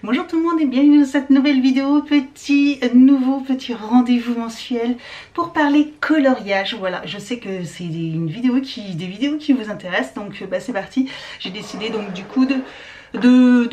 Bonjour tout le monde et bienvenue dans cette nouvelle vidéo, petit rendez-vous mensuel pour parler coloriage. Voilà, je sais que c'est des vidéos qui vous intéressent, donc c'est parti. J'ai décidé donc du coup de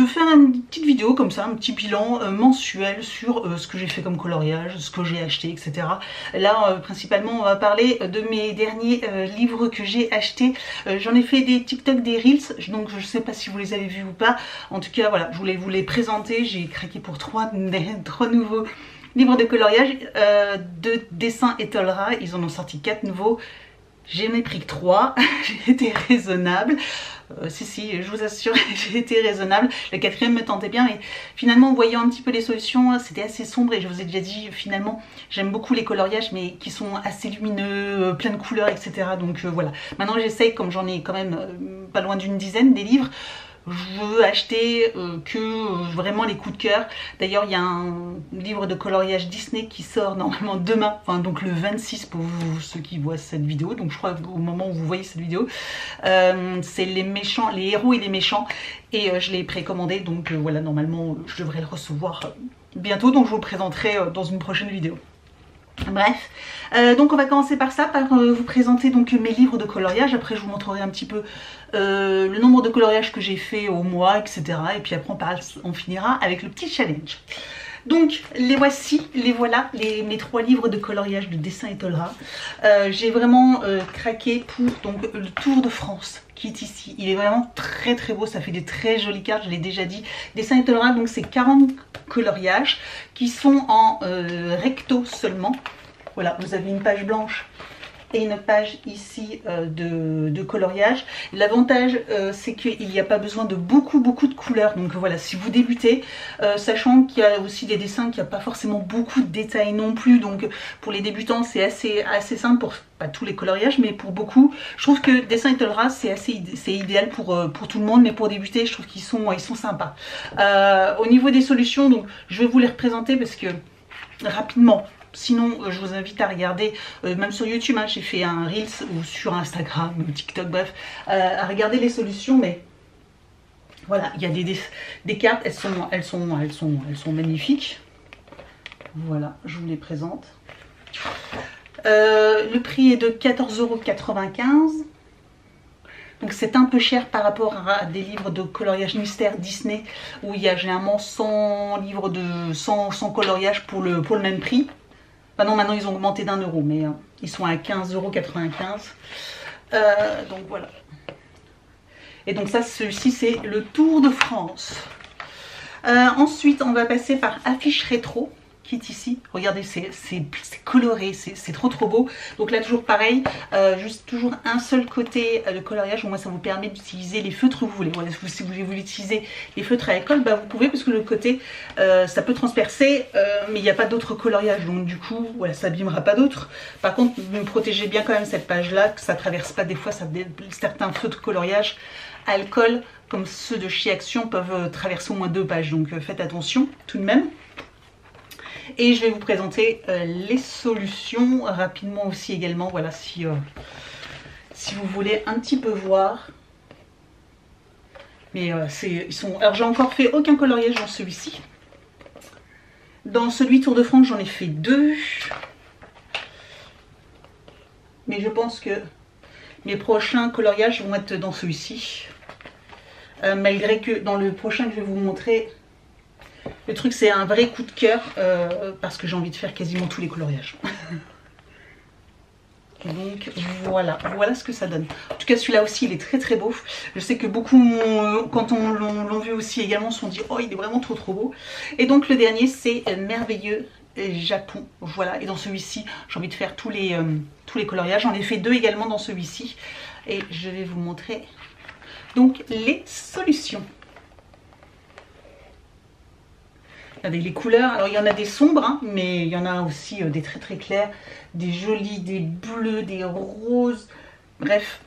faire une petite vidéo comme ça, un petit bilan mensuel sur ce que j'ai fait comme coloriage, ce que j'ai acheté, etc. Là, principalement, on va parler de mes derniers livres que j'ai achetés. J'en ai fait des TikTok, des Reels, donc je ne sais pas si vous les avez vus ou pas. En tout cas, voilà, je voulais vous les présenter. J'ai craqué pour trois nouveaux livres de coloriage, de dessin et Tolra. Ils en ont sorti 4 nouveaux. J'en ai pris que 3, j'ai été raisonnable. Si, je vous assure, j'ai été raisonnable. Le 4e me tentait bien, mais finalement, en voyant un petit peu les solutions, c'était assez sombre. Et je vous ai déjà dit, finalement, j'aime beaucoup les coloriages, mais qui sont assez lumineux, plein de couleurs, etc. Donc voilà. Maintenant, j'essaye, comme j'en ai quand même pas loin d'une dizaine des livres, je veux acheter que vraiment les coups de cœur. D'ailleurs, il y a un livre de coloriage Disney qui sort normalement demain, enfin donc le 26 pour ceux qui voient cette vidéo, donc je crois au moment où vous voyez cette vidéo, c'est les méchants, les héros et les méchants, et je l'ai précommandé, donc voilà, normalement je devrais le recevoir bientôt, donc je vous le présenterai dans une prochaine vidéo. Bref, donc on va commencer par ça, par vous présenter donc mes livres de coloriage. Après je vous montrerai un petit peu le nombre de coloriages que j'ai fait au mois, etc. Et puis après on finira avec le petit challenge. Donc les voici, les voilà, mes 3 livres de coloriage de dessin et Tolra. J'ai vraiment craqué pour donc le Tour de France qui est ici. Il est vraiment très très beau, ça fait des très jolies cartes, je l'ai déjà dit. Dessin et Tolra, donc c'est 40 coloriages qui sont en recto seulement. Voilà, vous avez une page blanche et une page ici de coloriage. L'avantage c'est qu'il n'y a pas besoin de beaucoup de couleurs, donc voilà, si vous débutez, sachant qu'il y a aussi des dessins qui n'ont pas forcément beaucoup de détails non plus, donc pour les débutants c'est assez simple pour pas tous les coloriages, mais pour beaucoup. Je trouve que dessin et Tolra c'est idéal pour tout le monde, mais pour débuter je trouve qu'ils sont sympas. Au niveau des solutions, donc je vais vous les représenter parce que rapidement. Sinon, je vous invite à regarder, même sur YouTube, hein, j'ai fait un Reels ou sur Instagram, ou TikTok, bref, à regarder les solutions. Mais voilà, il y a des cartes, elles sont magnifiques. Voilà, je vous les présente. Le prix est de 14,95 €. Donc c'est un peu cher par rapport à des livres de coloriage mystère Disney où il y a généralement 100 livres de 100 coloriages pour le même prix. Enfin non, maintenant ils ont augmenté d'1 €, mais ils sont à 15,95 €. Donc voilà. Et donc ça, celui-ci c'est le Tour de France. Ensuite, on va passer par Affiche Rétro, qui est ici. Regardez, c'est coloré, c'est trop beau. Donc là, toujours pareil, juste toujours un seul côté de coloriage. Au moins, ça vous permet d'utiliser les feutres que vous voulez. Voilà, si vous voulez utiliser les feutres à alcool, bah, vous pouvez, parce que le côté, ça peut transpercer, mais il n'y a pas d'autres coloriages. Donc du coup, voilà, ça n'abîmera pas d'autres. Par contre, vous protégez bien quand même cette page-là, que ça ne traverse pas des fois certains feutres coloriage alcool, comme ceux de chez Action, peuvent traverser au moins 2 pages. Donc faites attention tout de même. Et je vais vous présenter les solutions rapidement aussi également, voilà, si vous voulez un petit peu voir. Mais alors j'ai encore fait aucun coloriage dans celui-ci. Dans celui Tour de France, j'en ai fait 2. Mais je pense que mes prochains coloriages vont être dans celui-ci. Malgré que dans le prochain que je vais vous montrer, le truc c'est un vrai coup de cœur parce que j'ai envie de faire quasiment tous les coloriages. Donc voilà ce que ça donne. En tout cas celui-là aussi il est très beau. Je sais que beaucoup quand on l'ont vu aussi également se sont dit oh il est vraiment trop beau. Et donc le dernier c'est Merveilleux Japon. Voilà, et dans celui-ci j'ai envie de faire tous les coloriages. J'en ai fait 2 également dans celui-ci. Et je vais vous montrer donc les solutions. Regardez les couleurs, alors il y en a des sombres, hein, mais il y en a aussi des très clairs, des jolis, des bleus, des roses, bref,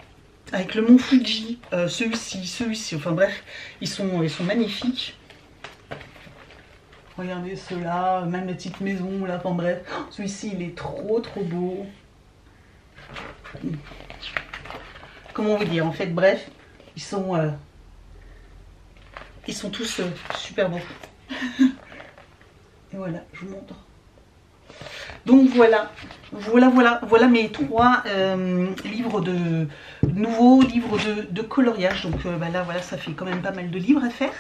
avec le mont Fuji, celui-ci, enfin bref, ils sont magnifiques. Regardez ceux-là, même la petite maison là, enfin bref. Celui-ci il est trop beau. Comment vous dire, en fait, bref, ils sont tous super beaux. Et voilà, je vous montre. Donc voilà mes 3 livres nouveaux livres de coloriage. Donc bah là voilà, ça fait quand même pas mal de livres à faire.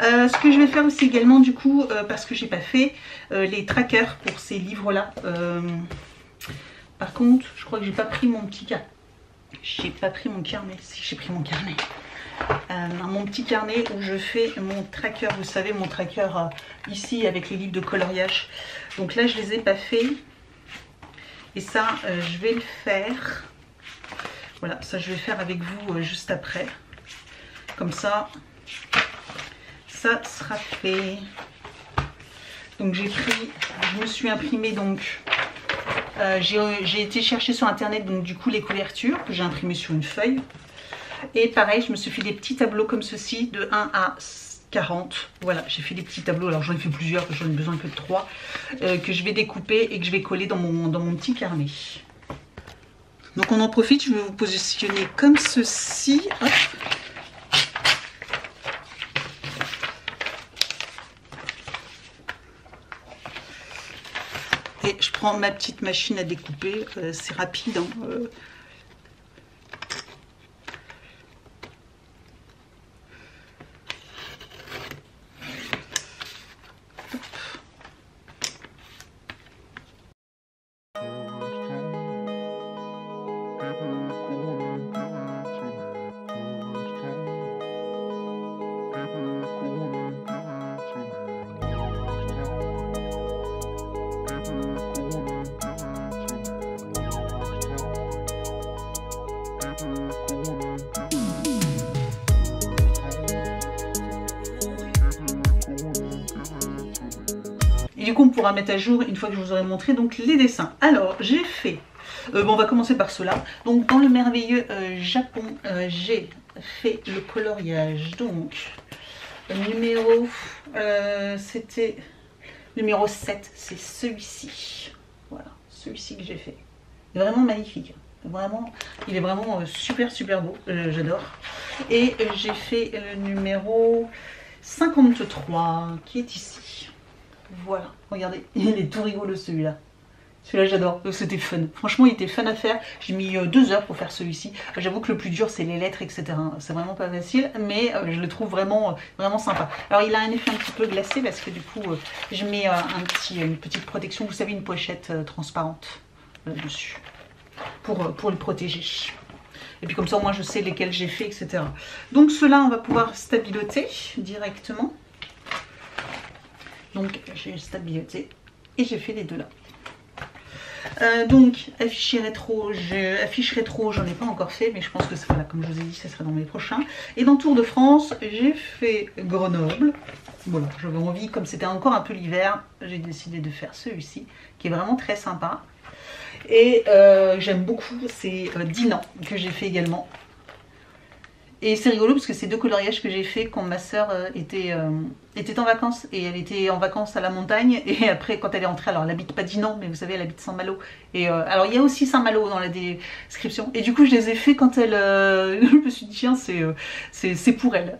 Ce que je vais faire aussi également du coup, parce que j'ai pas fait les trackers pour ces livres là. Par contre, je crois que j'ai pas pris mon petit carnet. J'ai pas pris mon carnet. Si, j'ai pris mon carnet. Mon petit carnet où je fais mon tracker, vous savez, mon tracker ici avec les livres de coloriage. Donc là, je les ai pas fait. Et ça, je vais le faire. Voilà, ça, je vais faire avec vous juste après. Comme ça, ça sera fait. Donc j'ai pris, je me suis imprimé donc. J'ai été chercher sur internet donc du coup les couvertures que j'ai imprimées sur une feuille. Et pareil, je me suis fait des petits tableaux comme ceci de 1 à 40. Voilà, j'ai fait des petits tableaux. Alors j'en ai fait plusieurs, j'en ai besoin que de 3. Que je vais découper et que je vais coller dans mon petit carnet. Donc on en profite, je vais vous positionner comme ceci. Hop. Et je prends ma petite machine à découper, c'est rapide. Hein, Et du coup, on pourra mettre à jour une fois que je vous aurai montré donc les dessins. Alors, j'ai fait... bon, on va commencer par cela. Donc, dans le merveilleux Japon, j'ai fait le coloriage. Donc, numéro... c'était numéro 7. C'est celui-ci. Voilà, celui-ci que j'ai fait. Il est vraiment magnifique. Vraiment, il est vraiment super beau. J'adore. Et j'ai fait le numéro 53 qui est ici. Voilà, regardez, il est tout rigolo celui-là. Celui-là j'adore, c'était fun. Franchement il était fun à faire. J'ai mis 2 heures pour faire celui-ci. J'avoue que le plus dur c'est les lettres, etc. C'est vraiment pas facile, mais je le trouve vraiment sympa. Alors il a un effet un petit peu glacé parce que du coup je mets une petite protection, vous savez, une pochette transparente dessus pour le protéger. Et puis comme ça au moins je sais lesquels j'ai fait, etc. Donc ceux-là on va pouvoir stabiloter directement. Donc j'ai stabiloté et j'ai fait les deux là. Donc affiche rétro, j'en ai pas encore fait, mais je pense que voilà, comme je vous ai dit, ça sera dans les prochains. Et dans Tour de France, j'ai fait Grenoble. Voilà, j'avais envie, comme c'était encore un peu l'hiver, j'ai décidé de faire celui-ci, qui est vraiment très sympa. Et j'aime beaucoup, c'est Dinan que j'ai fait également. Et c'est rigolo parce que c'est 2 coloriages que j'ai fait quand ma soeur était en vacances. Et elle était en vacances à la montagne. Et après, quand elle est rentrée, alors elle habite pas Dinan, mais vous savez, elle habite Saint-Malo. Et alors il y a aussi Saint-Malo dans la description. Et du coup, je les ai fait quand elle... je me suis dit, tiens, c'est pour elle.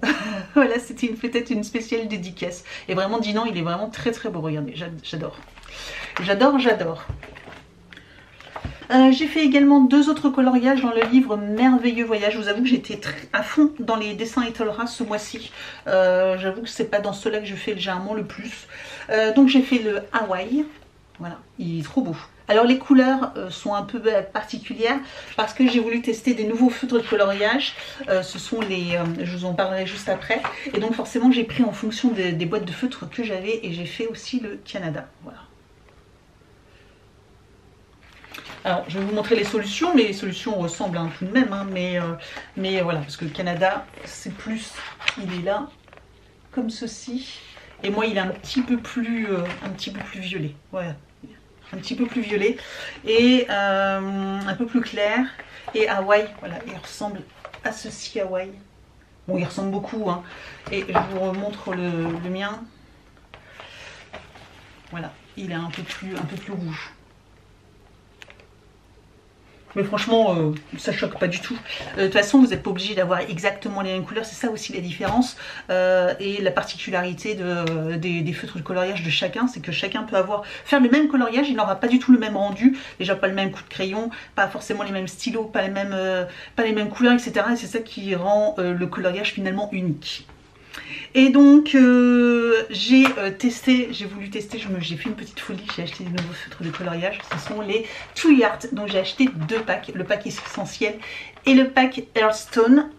Voilà, c'était peut-être une spéciale dédicace. Et vraiment, Dinan, il est vraiment très beau. Regardez, j'adore. J'adore. J'ai fait également 2 autres coloriages dans le livre Merveilleux Voyage. Je vous avoue que j'étais à fond dans les dessins Etolra ce mois-ci. J'avoue que c'est pas dans ceux-là que je fais généralement le plus. Donc j'ai fait le Hawaï. Voilà, il est trop beau. Alors les couleurs sont un peu particulières parce que j'ai voulu tester des nouveaux feutres de coloriage. Ce sont les... je vous en parlerai juste après. Et donc forcément j'ai pris en fonction des boîtes de feutres que j'avais et j'ai fait aussi le Canada. Voilà. Alors, je vais vous montrer les solutions, mais les solutions ressemblent tout de même, hein, mais voilà, parce que le Canada, c'est plus, il est là, comme ceci, et moi, il est un petit peu plus violet, voilà, un petit peu plus violet, et un peu plus clair, et Hawaï, voilà, il ressemble à ceci, Hawaï. Bon, il ressemble beaucoup, hein, et je vous remontre le mien. Voilà, il est un peu plus rouge. Mais franchement, ça choque pas du tout. De toute façon, vous n'êtes pas obligé d'avoir exactement les mêmes couleurs. C'est ça aussi la différence. Et la particularité des feutres de coloriage de chacun, c'est que chacun peut faire le même coloriage, il n'aura pas du tout le même rendu. Déjà pas le même coup de crayon, pas forcément les mêmes stylos, pas les mêmes couleurs, etc. Et c'est ça qui rend le coloriage finalement unique. Et donc j'ai voulu tester, j'ai fait une petite folie, j'ai acheté des nouveaux feutres de coloriage, ce sont les Tree Art, donc j'ai acheté 2 packs, le pack essentiel et le pack Earthstone,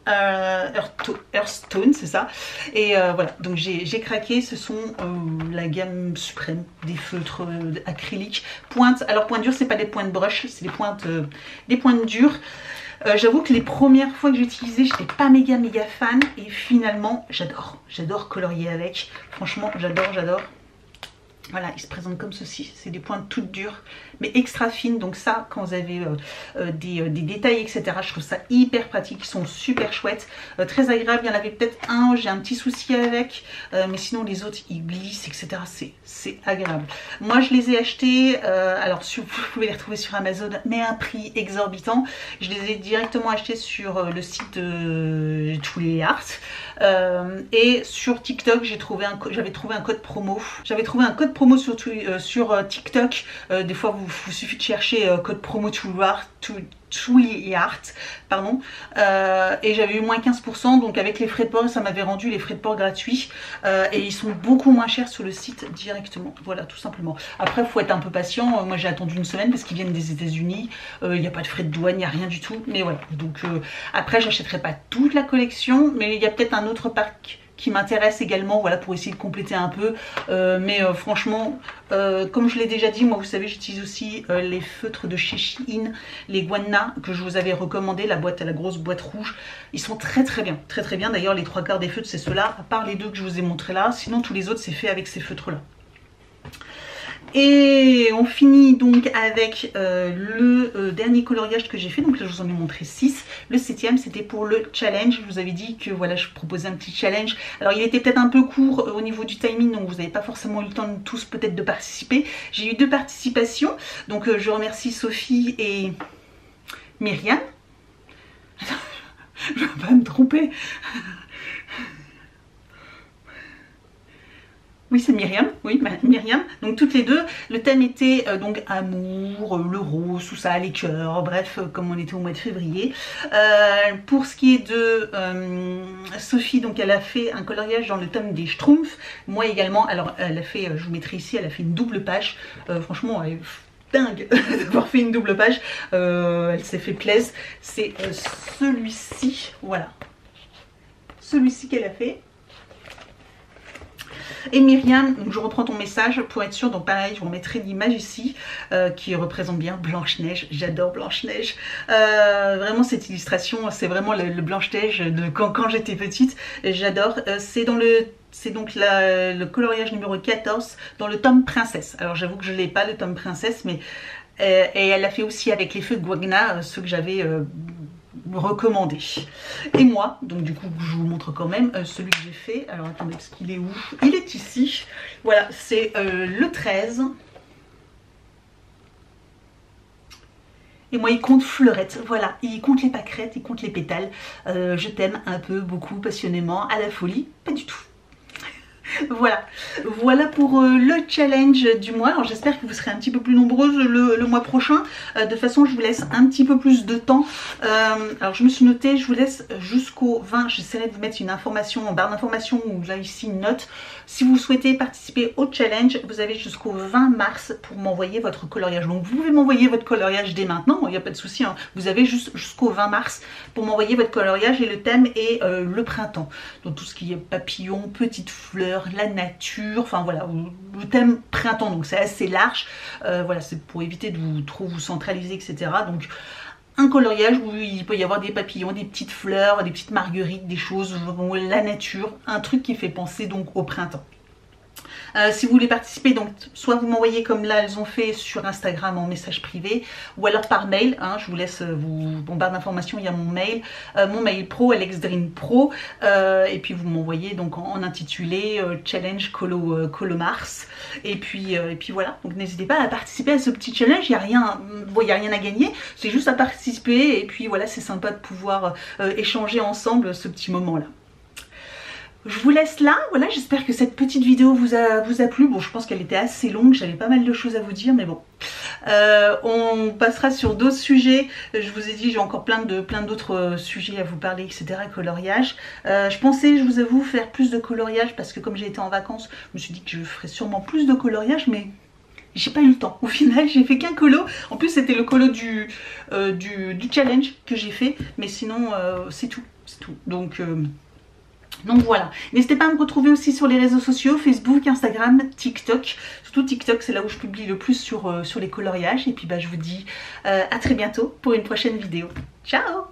Earthstone c'est ça, et voilà, donc j'ai craqué, ce sont la gamme suprême des feutres acryliques, pointe, alors pointe dure c'est pas des pointes brush, c'est des pointes dures. J'avoue que les premières fois que j'ai utilisé, j'étais pas méga fan et finalement j'adore colorier avec. Franchement j'adore. Voilà, il se présente comme ceci, c'est des pointes toutes dures mais extra fines, donc ça quand vous avez des détails etc, je trouve ça hyper pratique, ils sont super chouettes, très agréables. Il y en avait peut-être un, j'ai un petit souci avec, mais sinon les autres ils glissent etc, c'est agréable. Moi je les ai achetés, alors vous pouvez les retrouver sur Amazon mais à un prix exorbitant, je les ai directement achetés sur le site de Tree Art. Et sur TikTok j'avais trouvé un code promo. Sur TikTok. Des fois vous suffit de chercher code promo Tree Art, pardon, et j'avais eu moins 15%, donc avec les frais de port ça m'avait rendu les frais de port gratuits, et ils sont beaucoup moins chers sur le site directement, voilà tout simplement. Après il faut être un peu patient, moi j'ai attendu une semaine parce qu'ils viennent des États-Unis, il n'y a pas de frais de douane, il n'y a rien du tout, mais voilà, donc après j'achèterai pas toute la collection, mais il y a peut-être un autre pack qui m'intéresse également, voilà, pour essayer de compléter un peu, mais franchement comme je l'ai déjà dit, moi vous savez j'utilise aussi les feutres de chez Shein, les Guanna que je vous avais recommandé, la grosse boîte rouge, ils sont très bien, d'ailleurs les 3/4 des feutres c'est ceux-là, à part les 2 que je vous ai montré là, sinon tous les autres c'est fait avec ces feutres là. Et on finit donc avec le dernier coloriage que j'ai fait, donc là je vous en ai montré 6. Le 7e c'était pour le challenge, je vous avais dit que voilà je proposais un petit challenge. Alors il était peut-être un peu court au niveau du timing, donc vous n'avez pas forcément eu le temps de tous peut-être de participer. J'ai eu 2 participations, donc je remercie Sophie et Myriam. Je ne vais pas me tromper. Oui, c'est Myriam, oui, Myriam. Donc toutes les deux, le thème était donc amour, le rose, tout ça, les cœurs, bref, comme on était au mois de février. Pour ce qui est de Sophie, donc elle a fait un coloriage dans le thème des Schtroumpfs. Moi également, alors elle a fait, je vous mettrai ici, elle a fait une double page. Franchement, elle est dingue d'avoir fait une double page. Elle s'est fait plaisir. C'est celui-ci, voilà. Celui-ci qu'elle a fait. Et Myriam, donc je reprends ton message pour être sûre, donc pareil je vous remettrai l'image ici qui représente bien Blanche-Neige, j'adore Blanche-Neige, vraiment cette illustration c'est vraiment le Blanche-Neige de quand j'étais petite, j'adore, c'est donc le coloriage numéro 14 dans le tome Princesse. Alors j'avoue que je ne l'ai pas le tome Princesse, mais et elle l'a fait aussi avec les feux de Guagna, ceux que j'avais recommandé. Et moi, donc du coup je vous montre quand même celui que j'ai fait. Alors attendez, parce qu'il est où? Il est ici. Voilà, c'est le 13. Et moi il compte fleurette, voilà, il compte les pâquerettes, il compte les pétales. Je t'aime un peu, beaucoup, passionnément, à la folie, pas du tout. Voilà pour le challenge du mois. Alors j'espère que vous serez un petit peu plus nombreuses le mois prochain. De toute façon je vous laisse un petit peu plus de temps. Alors je me suis notée, je vous laisse jusqu'au 20. J'essaierai de vous mettre une information en barre d'information ou là ici une note. Si vous souhaitez participer au challenge, vous avez jusqu'au 20 mars pour m'envoyer votre coloriage. Donc vous pouvez m'envoyer votre coloriage dès maintenant, il n'y a pas de souci, hein. Vous avez juste jusqu'au 20 mars pour m'envoyer votre coloriage et le thème est le printemps. Donc tout ce qui est papillons, petites fleurs, la nature, enfin voilà, le thème printemps, donc c'est assez large. Voilà, c'est pour éviter de trop vous centraliser, etc. Donc un coloriage où il peut y avoir des papillons, des petites fleurs, des petites marguerites, des choses, la nature, un truc qui fait penser donc au printemps. Si vous voulez participer, donc soit vous m'envoyez comme là elles ont fait sur Instagram en message privé, ou alors par mail, hein, je vous laisse en barre d'informations, il y a mon mail pro, AlexDream Pro, et puis vous m'envoyez donc en intitulé Challenge Colo Mars, et puis voilà, donc n'hésitez pas à participer à ce petit challenge, il n'y a rien, bon, y a rien à gagner, c'est juste à participer, et puis voilà, c'est sympa de pouvoir échanger ensemble ce petit moment là. Je vous laisse là, voilà, j'espère que cette petite vidéo vous a plu. Bon, je pense qu'elle était assez longue, j'avais pas mal de choses à vous dire, mais bon. On passera sur d'autres sujets. Je vous ai dit, j'ai encore plein d'autres sujets à vous parler, etc. Coloriage. Je pensais, je vous avoue, faire plus de coloriage parce que comme j'ai été en vacances, je me suis dit que je ferais sûrement plus de coloriage, mais j'ai pas eu le temps. Au final, j'ai fait qu'un colo. En plus, c'était le colo du challenge que j'ai fait, mais sinon, c'est tout. Donc voilà, n'hésitez pas à me retrouver aussi sur les réseaux sociaux, Facebook, Instagram, TikTok. Surtout TikTok, c'est là où je publie le plus sur les coloriages. Et puis bah, je vous dis à très bientôt pour une prochaine vidéo. Ciao!